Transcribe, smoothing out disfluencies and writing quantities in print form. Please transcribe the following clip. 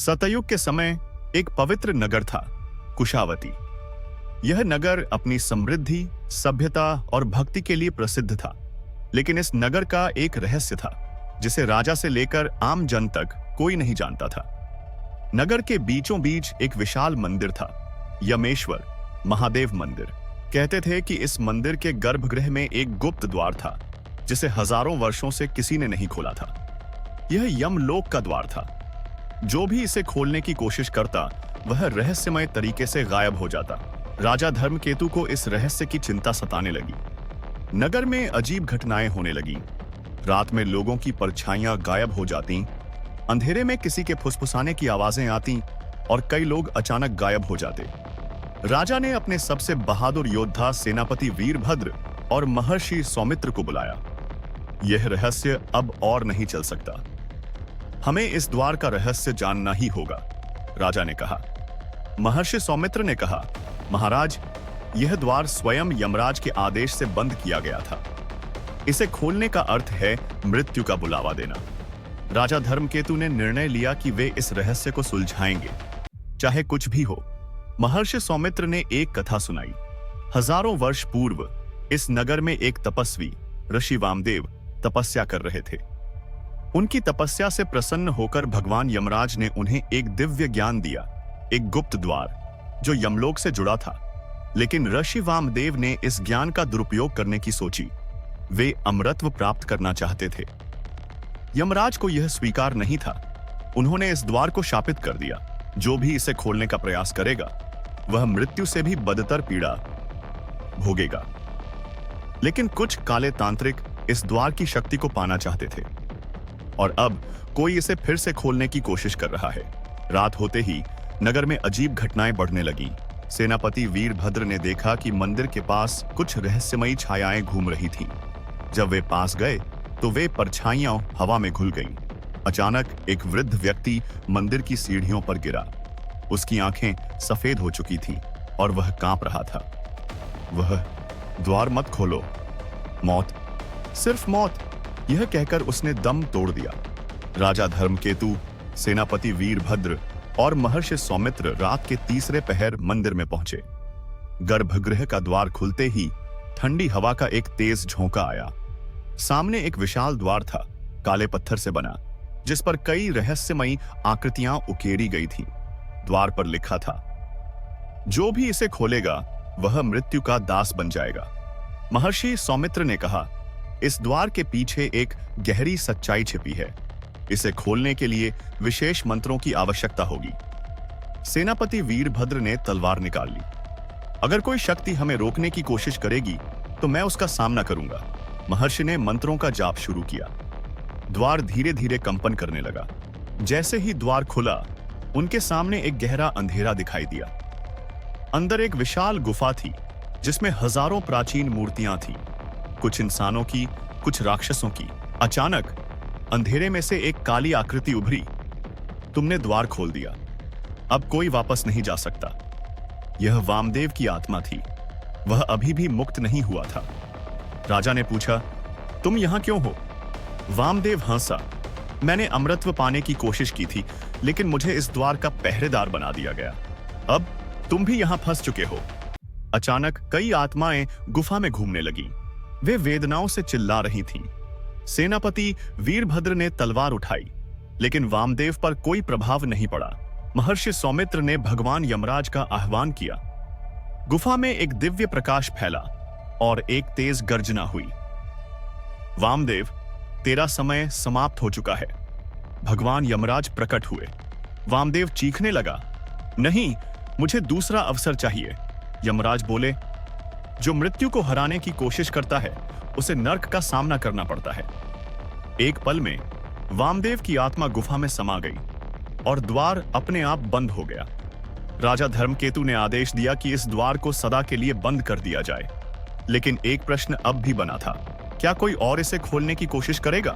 सतयुग के समय एक पवित्र नगर था, कुशावती। यह नगर अपनी समृद्धि, सभ्यता और भक्ति के लिए प्रसिद्ध था। लेकिन इस नगर का एक रहस्य था, जिसे राजा से लेकर आम जन तक कोई नहीं जानता था। नगर के बीचों बीच एक विशाल मंदिर था, यमेश्वर महादेव मंदिर। कहते थे कि इस मंदिर के गर्भगृह में एक गुप्त द्वार था, जिसे हजारों वर्षों से किसी ने नहीं खोला था। यह यमलोक का द्वार था। जो भी इसे खोलने की कोशिश करता, वह रहस्यमय तरीके से गायब हो जाता। राजा धर्मकेतु को इस रहस्य की चिंता सताने लगी। नगर में अजीब घटनाएं होने लगी। रात में लोगों की परछाइयां गायब हो जाती, अंधेरे में किसी के फुसफुसाने की आवाजें आती और कई लोग अचानक गायब हो जाते। राजा ने अपने सबसे बहादुर योद्धा सेनापति वीरभद्र और महर्षि सौमित्र को बुलाया। यह रहस्य अब और नहीं चल सकता। हमें इस द्वार का रहस्य जानना ही होगा, राजा ने कहा। महर्षि सौमित्र ने कहा, महाराज, यह द्वार स्वयं यमराज के आदेश से बंद किया गया था। इसे खोलने का अर्थ है मृत्यु का बुलावा देना। राजा धर्मकेतु ने निर्णय लिया कि वे इस रहस्य को सुलझाएंगे, चाहे कुछ भी हो। महर्षि सौमित्र ने एक कथा सुनाई। हजारों वर्ष पूर्व इस नगर में एक तपस्वी ऋषि वामदेव तपस्या कर रहे थे। उनकी तपस्या से प्रसन्न होकर भगवान यमराज ने उन्हें एक दिव्य ज्ञान दिया, एक गुप्त द्वार जो यमलोक से जुड़ा था। लेकिन ऋषि वामदेव ने इस ज्ञान का दुरुपयोग करने की सोची। वे अमरत्व प्राप्त करना चाहते थे। यमराज को यह स्वीकार नहीं था। उन्होंने इस द्वार को शापित कर दिया। जो भी इसे खोलने का प्रयास करेगा, वह मृत्यु से भी बदतर पीड़ा भोगेगा। लेकिन कुछ काले तांत्रिक इस द्वार की शक्ति को पाना चाहते थे और अब कोई इसे फिर से खोलने की कोशिश कर रहा है। रात होते ही नगर में अजीब घटनाएं बढ़ने लगीं। सेनापति वीरभद्र ने देखा कि मंदिर के पास कुछ रहस्यमयी छायाएं घूम रही थीं। जब वे पास गए तो वे परछाइयां हवा में घुल गईं। अचानक एक वृद्ध व्यक्ति मंदिर की सीढ़ियों पर गिरा। उसकी आंखें सफेद हो चुकी थीं और वह कांप रहा था। वह, द्वार मत खोलो, मौत, सिर्फ मौत, यह कहकर उसने दम तोड़ दिया। राजा धर्मकेतु, सेनापति वीरभद्र और महर्षि सौमित्र रात के तीसरे पहर मंदिर में पहुंचे। गर्भगृह का द्वार खुलते ही ठंडी हवा का एक तेज झोंका आया। सामने एक विशाल द्वार था, काले पत्थर से बना, जिस पर कई रहस्यमयी आकृतियां उकेरी गई थीं। द्वार पर लिखा था, जो भी इसे खोलेगा वह मृत्यु का दास बन जाएगा। महर्षि सौमित्र ने कहा, इस द्वार के पीछे एक गहरी सच्चाई छिपी है। इसे खोलने के लिए विशेष मंत्रों की आवश्यकता होगी। सेनापति वीरभद्र ने तलवार निकाल ली। अगर कोई शक्ति हमें रोकने की कोशिश करेगी तो मैं उसका सामना करूंगा। महर्षि ने मंत्रों का जाप शुरू किया। द्वार धीरे धीरे कंपन करने लगा। जैसे ही द्वार खुला, उनके सामने एक गहरा अंधेरा दिखाई दिया। अंदर एक विशाल गुफा थी, जिसमें हजारों प्राचीन मूर्तियां थीं, कुछ इंसानों की, कुछ राक्षसों की। अचानक अंधेरे में से एक काली आकृति उभरी। तुमने द्वार खोल दिया, अब कोई वापस नहीं जा सकता। यह वामदेव की आत्मा थी। वह अभी भी मुक्त नहीं हुआ था। राजा ने पूछा, तुम यहां क्यों हो? वामदेव हंसा, मैंने अमरत्व पाने की कोशिश की थी, लेकिन मुझे इस द्वार का पहरेदार बना दिया गया। अब तुम भी यहां फंस चुके हो। अचानक कई आत्माएं गुफा में घूमने लगीं। वे वेदनाओं से चिल्ला रही थीं। सेनापति वीरभद्र ने तलवार उठाई, लेकिन वामदेव पर कोई प्रभाव नहीं पड़ा। महर्षि सौमित्र ने भगवान यमराज का आह्वान किया। गुफा में एक दिव्य प्रकाश फैला और एक तेज गर्जना हुई। वामदेव, तेरा समय समाप्त हो चुका है। भगवान यमराज प्रकट हुए। वामदेव चीखने लगा, नहीं, मुझे दूसरा अवसर चाहिए। यमराज बोले, जो मृत्यु को हराने की कोशिश करता है, उसे नर्क का सामना करना पड़ता है। एक पल में वामदेव की आत्मा गुफा में समा गई और द्वार अपने आप बंद हो गया। राजा धर्मकेतु ने आदेश दिया कि इस द्वार को सदा के लिए बंद कर दिया जाए। लेकिन एक प्रश्न अब भी बना था, क्या कोई और इसे खोलने की कोशिश करेगा?